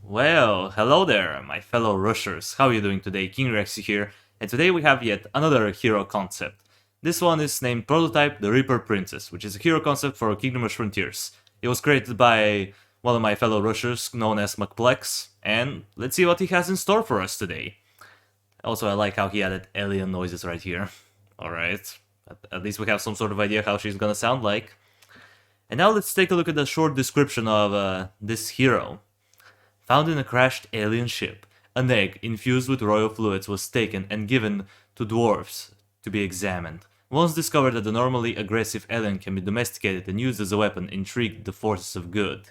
Well, hello there, my fellow rushers. How are you doing today? King Rexy here, and today we have yet another hero concept. This one is named Prototype the Reaper Princess, which is a hero concept for Kingdom Rush Frontiers. It was created by one of my fellow rushers known as McPlesk, and let's see what he has in store for us today. Also, I like how he added alien noises right here. Alright, at least we have some sort of idea how she's gonna sound like. And now let's take a look at the short description of this hero. Found in a crashed alien ship, an egg infused with royal fluids was taken and given to dwarves to be examined. Once discovered that the normally aggressive alien can be domesticated and used as a weapon, intrigued the forces of good.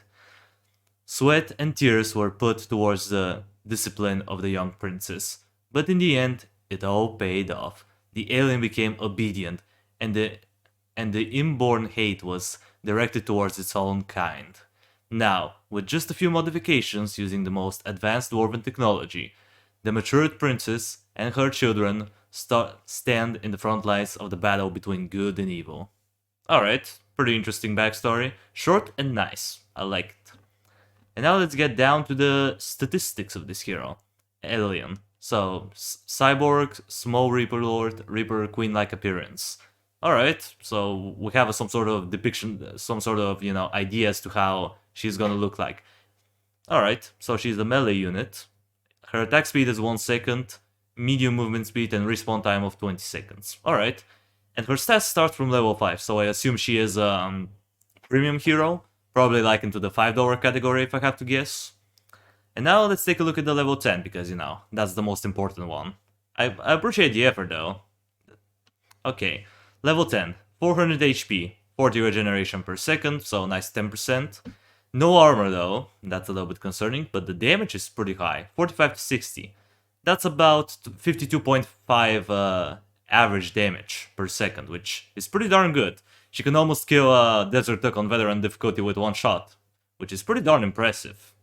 Sweat and tears were put towards the discipline of the young princess, but in the end, it all paid off. The alien became obedient, and the inborn hate was directed towards its own kind. Now, with just a few modifications using the most advanced dwarven technology, the matured princess and her children stand in the front lines of the battle between good and evil. Alright, pretty interesting backstory. Short and nice. I like it. And now let's get down to the statistics of this hero. Alien. So, cyborg, small Reaper Lord, Reaper Queen-like appearance. Alright, so we have some sort of depiction, some sort of, idea as to how she's gonna look like. Alright, so she's a melee unit. Her attack speed is 1 second, medium movement speed and respawn time of 20 seconds. Alright, and her stats start from level 5, so I assume she is a premium hero, probably like into the $5 category if I have to guess. And now let's take a look at the level 10, because, that's the most important one. I appreciate the effort though. Okay, level 10, 400 HP, 40 regeneration per second, so nice 10%. No armor though, that's a little bit concerning, but the damage is pretty high, 45 to 60. That's about 52.5 average damage per second, which is pretty darn good. She can almost kill a Desert Duck on veteran difficulty with one shot, which is pretty darn impressive.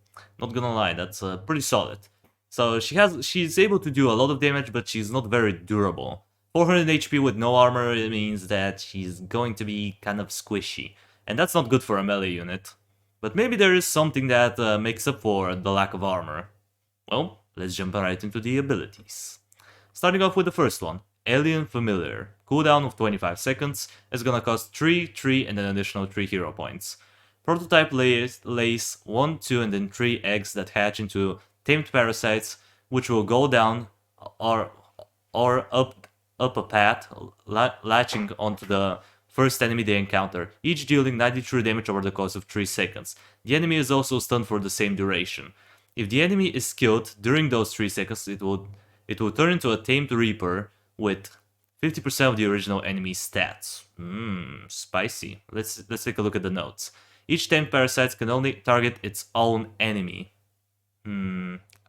Not gonna lie, that's pretty solid. So she's able to do a lot of damage, but she's not very durable. 400 HP with no armor means that she's going to be kind of squishy, and that's not good for a melee unit. But maybe there is something that makes up for the lack of armor. Well, let's jump right into the abilities. Starting off with the first one, Alien Familiar. Cooldown of 25 seconds, is gonna cost 3, 3 and an additional 3 hero points. Prototype lays 1, 2 and then 3 eggs that hatch into tamed parasites, which will go down or up a path, latching onto the first enemy they encounter, each dealing 93 damage over the course of 3 seconds. The enemy is also stunned for the same duration. If the enemy is killed during those 3 seconds, it will turn into a tamed Reaper with 50% of the original enemy's stats. Spicy. Let's take a look at the notes. Each tamed parasite can only target its own enemy.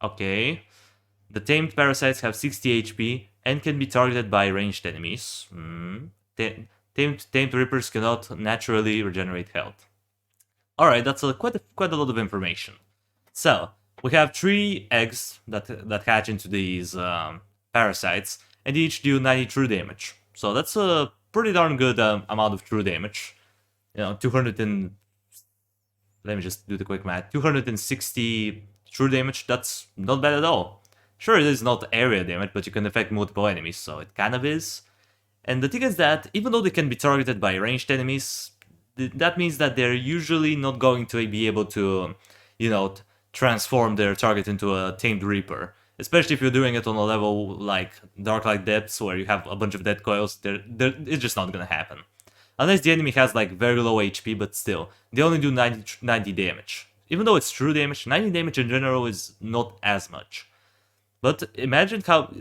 Okay. The tamed parasites have 60 HP and can be targeted by ranged enemies. Tamed Reapers cannot naturally regenerate health. Alright, that's quite a lot of information. So, we have 3 eggs that hatch into these parasites, and each do 90 true damage. So that's a pretty darn good amount of true damage. 200 and... Let me just do the quick math. 260 true damage, that's not bad at all. Sure, it is not area damage, but you can affect multiple enemies, so it kind of is. And the thing is that, even though they can be targeted by ranged enemies, that means that they're usually not going to be able to, transform their target into a tamed Reaper. Especially if you're doing it on a level like Dark-like Depths, where you have a bunch of dead coils, it's just not gonna happen. Unless the enemy has like very low HP, but still, they only do 90 damage. Even though it's true damage, 90 damage in general is not as much. But imagine how,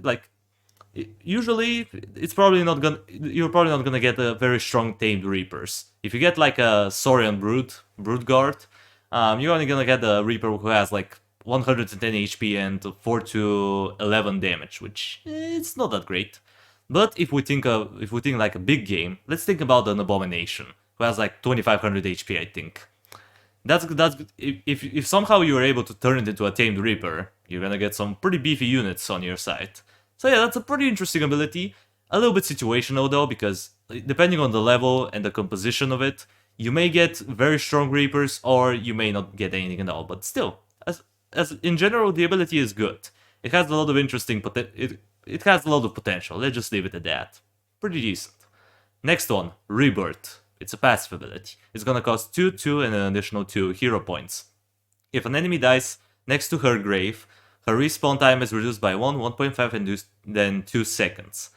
usually you're probably not gonna get a very strong tamed Reapers. If you get like a Saurian Brood Guard, you're only gonna get a Reaper who has like 110 HP and 4 to 11 damage, which it's not that great. But if we think like a big game, let's think about an Abomination who has like 2500 HP, I think. That's if somehow you are able to turn it into a tamed Reaper, you're gonna get some pretty beefy units on your side. So yeah, that's a pretty interesting ability. A little bit situational though, because depending on the level and the composition of it, you may get very strong Reapers or you may not get anything at all. But still, as in general, the ability is good. It has a lot of interesting it has a lot of potential. Let's just leave it at that. Pretty decent. Next one, Rebirth. It's a passive ability. It's gonna cost 2 and an additional 2 hero points. If an enemy dies next to her grave, her respawn time is reduced by 1.5, and then 2 seconds.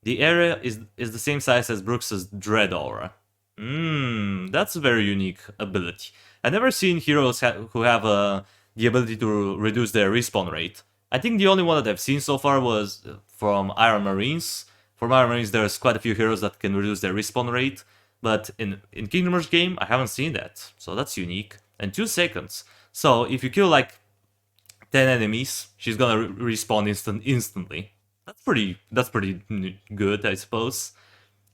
The area is the same size as Brooks's Dread Aura. That's a very unique ability. I've never seen heroes who have the ability to reduce their respawn rate. I think the only one that I've seen so far was from Iron Marines. From Iron Marines, there's quite a few heroes that can reduce their respawn rate, but in Kingdom Rush game, I haven't seen that, so that's unique. And 2 seconds. So if you kill like 10 enemies, she's gonna respawn instantly. That's pretty good, I suppose.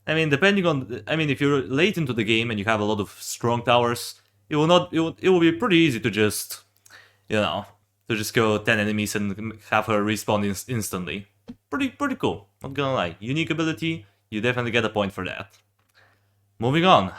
I mean, if you're late into the game and you have a lot of strong towers, it will be pretty easy to just, to just kill 10 enemies and have her respawn instantly. Pretty cool, not gonna lie. Unique ability, you definitely get a point for that. Moving on,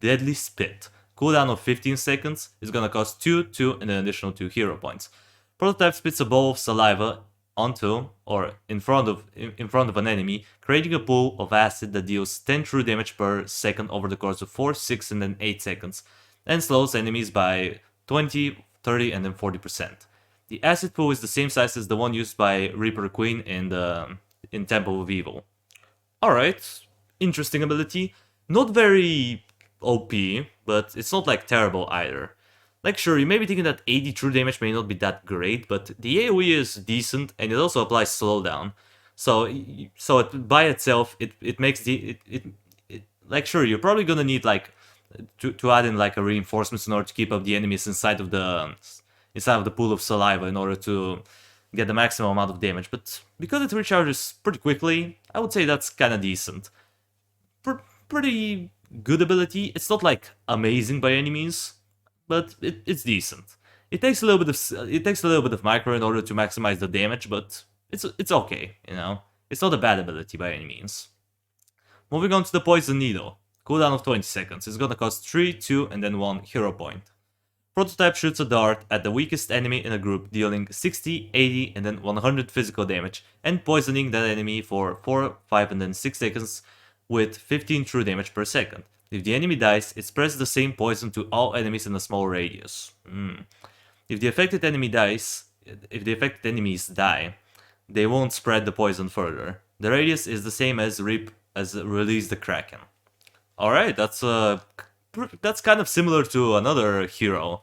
Deadly Spit. Cooldown of 15 seconds is gonna cost 2 and an additional 2 hero points. Prototype spits a ball of saliva onto or in front of an enemy, creating a pool of acid that deals 10 true damage per second over the course of 4, 6, and then 8 seconds, and slows enemies by 20, 30, and then 40%. The acid pool is the same size as the one used by Reaper Queen in Temple of Evil. Alright, interesting ability. Not very OP, but it's not like terrible either. Like sure, you may be thinking that 80 true damage may not be that great, but the AoE is decent and it also applies slowdown. So by itself, it makes like sure, you're probably gonna need like to add in like a reinforcements in order to keep up the enemies inside of the pool of saliva in order to get the maximum amount of damage. But because it recharges pretty quickly, I would say that's kind of decent. Pretty good ability. It's not like amazing by any means, but it's decent. It takes a little bit of micro in order to maximize the damage, but it's okay, It's not a bad ability by any means. Moving on to the Poison Needle. Cooldown of 20 seconds. It's gonna cost 3, 2, and then 1 hero point. Prototype shoots a dart at the weakest enemy in a group, dealing 60, 80, and then 100 physical damage, and poisoning that enemy for 4, 5, and then 6 seconds with 15 true damage per second. If the enemy dies, it spreads the same poison to all enemies in a small radius. If the affected enemies die, they won't spread the poison further. The radius is the same as Release the Kraken. Alright, that's kind of similar to another hero.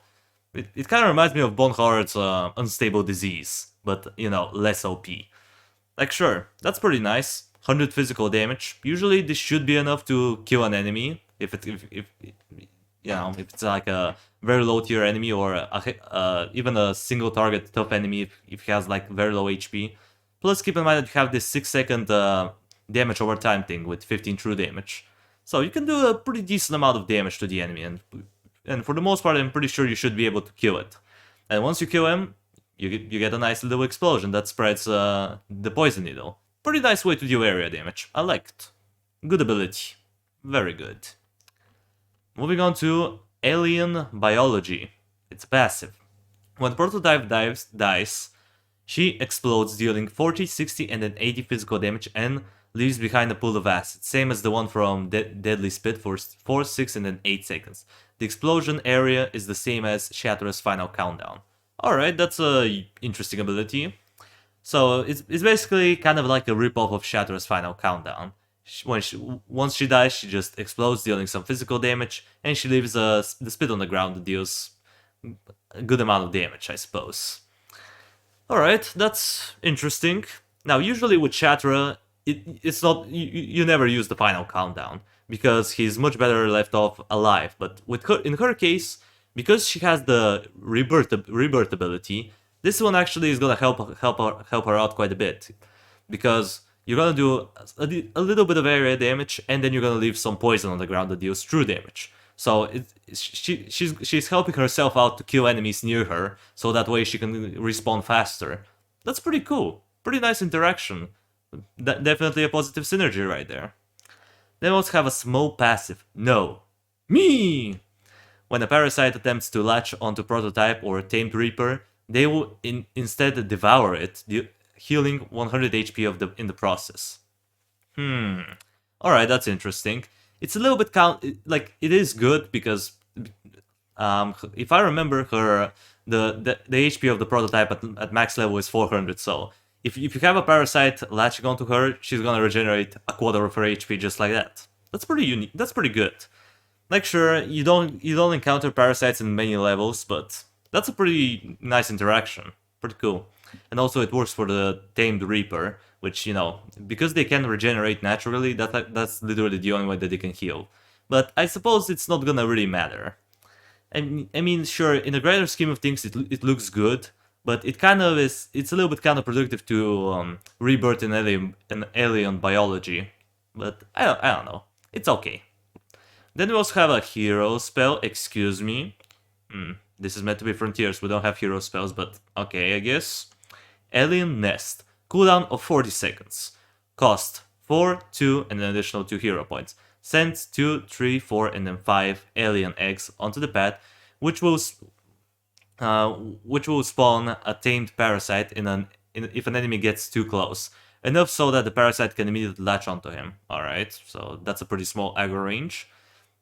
It kind of reminds me of Bonhard's Unstable Disease, but, less OP. Like, sure, that's pretty nice. 100 physical damage. Usually this should be enough to kill an enemy, if it's like a very low tier enemy or even a single target tough enemy if he has like very low HP. Plus keep in mind that you have this 6-second damage over time thing with 15 true damage. So you can do a pretty decent amount of damage to the enemy, and for the most part I'm pretty sure you should be able to kill it. And once you kill him, you get a nice little explosion that spreads the Poison Needle. Pretty nice way to deal area damage. I liked. Good ability. Very good. Moving on to Alien Biology. It's passive. When Prototype dies, she explodes, dealing 40, 60, and then 80 physical damage and leaves behind a pool of acid, same as the one from Deadly Spit for 4, 6, and then 8 seconds. The explosion area is the same as Shatter's Final Countdown. Alright, that's a interesting ability. So it's basically kind of like a ripoff of Shatter's Final Countdown. Once she dies, she just explodes, dealing some physical damage, and she leaves the spit on the ground that deals a good amount of damage, I suppose. Alright, that's interesting. Now, usually with Shatter, it's not you never use the Final Countdown, because he's much better left off alive. But in her case, because she has the rebirth ability, this one actually is gonna help her out quite a bit, because you're gonna do a little bit of area damage, and then you're gonna leave some poison on the ground that deals true damage. So she's helping herself out to kill enemies near her, so that way she can respawn faster. That's pretty cool. Pretty nice interaction. Definitely a positive synergy right there. Then we also have a small passive. No. Me! When a parasite attempts to latch onto Prototype or Tamed Reaper, they will instead devour it, healing 100 HP in the process. Alright, that's interesting. It's a little bit like, it is good because if I remember her, the HP of the prototype at max level is 400, so if you have a parasite latching onto her, she's gonna regenerate a quarter of her HP just like that. That's pretty unique. That's pretty good. Like, sure, you don't encounter parasites in many levels, but that's a pretty nice interaction. Pretty cool. And also it works for the Tamed Reaper, which, you know, because they can regenerate naturally, that's literally the only way that they can heal. But I suppose it's not gonna really matter. I mean, sure, in the greater scheme of things, it looks good, but it kind of is. It's a little bit counterproductive to rebirth in alien biology. But I don't know. It's okay. Then we also have a hero spell. Excuse me. This is meant to be Frontiers. We don't have hero spells, but okay, I guess. Alien Nest. Cooldown of 40 seconds. Cost 4, 2, and an additional 2 hero points. Send 2, 3, 4, and then 5 alien eggs onto the pad, which will spawn a tamed parasite if an enemy gets too close. Enough so that the parasite can immediately latch onto him. Alright, so that's a pretty small aggro range.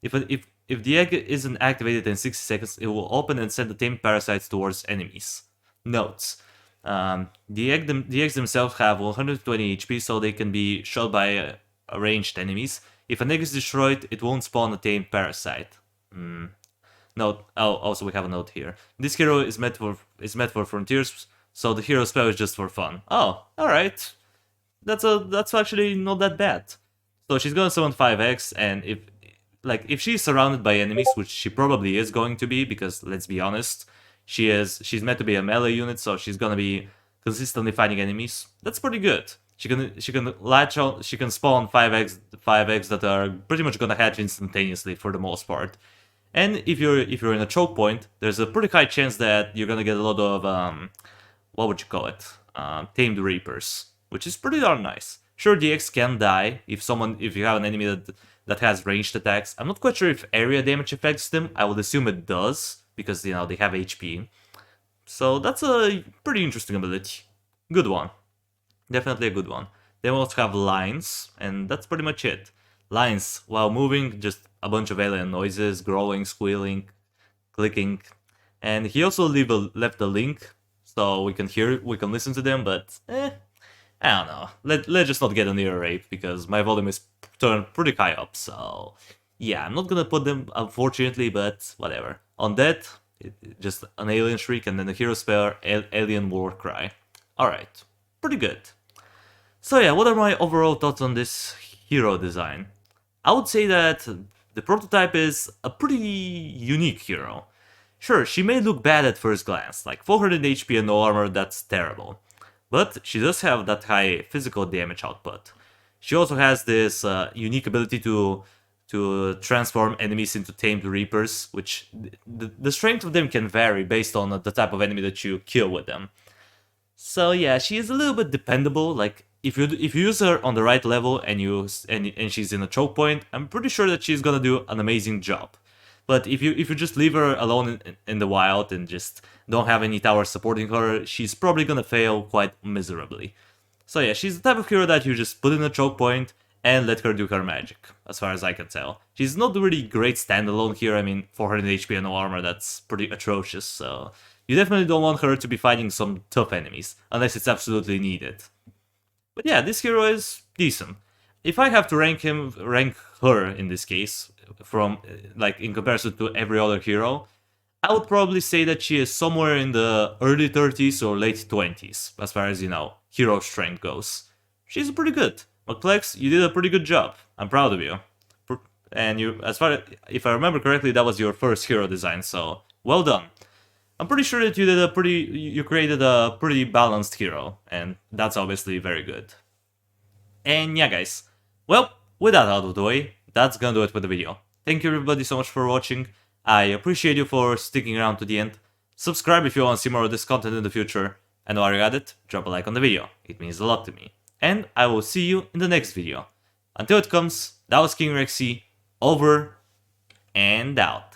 If the egg isn't activated in 60 seconds, it will open and send the tamed parasites towards enemies. Notes. The eggs themselves have 120 HP, so they can be shot by ranged enemies. If an egg is destroyed, it won't spawn a tamed parasite. Note. Oh, also we have a note here. This hero is meant for Frontiers, so the hero spell is just for fun. Oh, all right. That's actually not that bad. So she's gonna summon 5x, and if she's surrounded by enemies, which she probably is going to be, because let's be honest, she's meant to be a melee unit, so she's gonna be consistently fighting enemies. That's pretty good. She can latch on. She can spawn 5x that are pretty much gonna hatch instantaneously for the most part. And if you're in a choke point, there's a pretty high chance that you're gonna get a lot of what would you call it? Tamed Reapers, which is pretty darn nice. Sure, the X can die if you have an enemy that has ranged attacks. I'm not quite sure if area damage affects them. I would assume it does because, you know, they have HP. So that's a pretty interesting ability. Good one. Definitely a good one. Then we also have lines, and that's pretty much it. Lines, while moving, just a bunch of alien noises, growling, squealing, clicking. And he also left a link, so we can listen to them, but I don't know. Let's just not get an ear rape, because my volume is turned pretty high up, so yeah, I'm not gonna put them, unfortunately, but whatever. On that, just an alien shriek, and then a hero spell, alien war cry. Alright, pretty good. So yeah, what are my overall thoughts on this hero design? I would say that the prototype is a pretty unique hero. Sure, she may look bad at first glance, like 400 HP and no armor, that's terrible. But she does have that high physical damage output. She also has this unique ability to transform enemies into tamed reapers, which the strength of them can vary based on the type of enemy that you kill with them. So yeah, she is a little bit dependable. Like if you use her on the right level and she's in a choke point, I'm pretty sure that she's gonna do an amazing job. But if you just leave her alone in the wild and just don't have any towers supporting her, she's probably gonna fail quite miserably. So yeah, she's the type of hero that you just put in a choke point and let her do her magic, as far as I can tell. She's not really great standalone here. I mean, 400 HP and no armor, that's pretty atrocious, so you definitely don't want her to be fighting some tough enemies, unless it's absolutely needed. But yeah, this hero is decent. If I have to rank her in this case, from like in comparison to every other hero, I would probably say that she is somewhere in the early 30s or late 20s, as far as, you know, hero strength goes. She's pretty good. McPlesk, you did a pretty good job. I'm proud of you. And if I remember correctly, that was your first hero design, so well done. I'm pretty sure that you created a pretty balanced hero, and that's obviously very good. And yeah, guys. Well, with that out of the way, that's gonna do it for the video. Thank you everybody so much for watching. I appreciate you for sticking around to the end. Subscribe if you want to see more of this content in the future. And while you're at it, drop a like on the video. It means a lot to me. And I will see you in the next video. Until it comes, that was King Rexy, over and out.